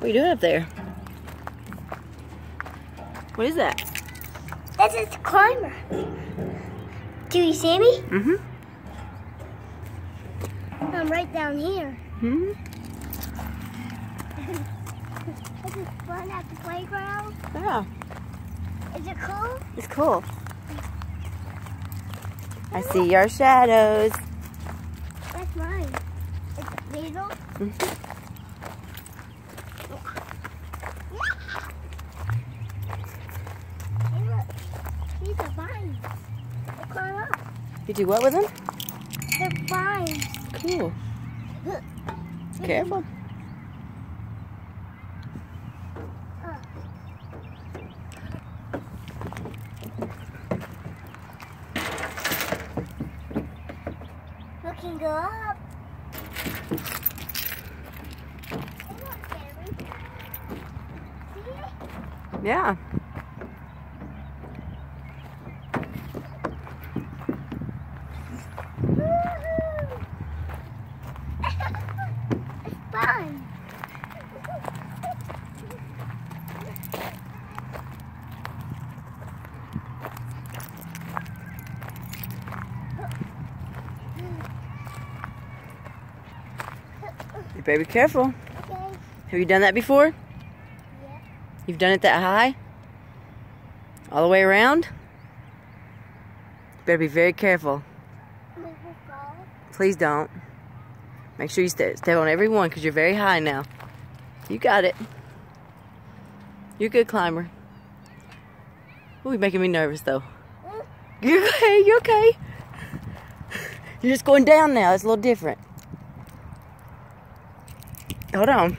What are you doing up there? What is that? That's a climber. Do you see me? Mm-hmm. I'm right down here. Mm-hmm. Is it fun at the playground? Yeah. Is it cool? It's cool. I see your shadows. That's mine. It's a beetle. Mm-hmm. Hey, look. These are vines. They climb up. You do what with them? They're vines. Cool. Careful. Looking go up. Hey, look, Gary. See it? Yeah. Woohoo! It's fun. You better be careful. Okay. Have you done that before? Yeah. You've done it that high? All the way around? You better be very careful. We will fall. Please don't. Make sure you step on every one because you're very high now. You got it. You're a good climber. Ooh, you're making me nervous though. You okay? You okay? You're just going down now. It's a little different. Hold on.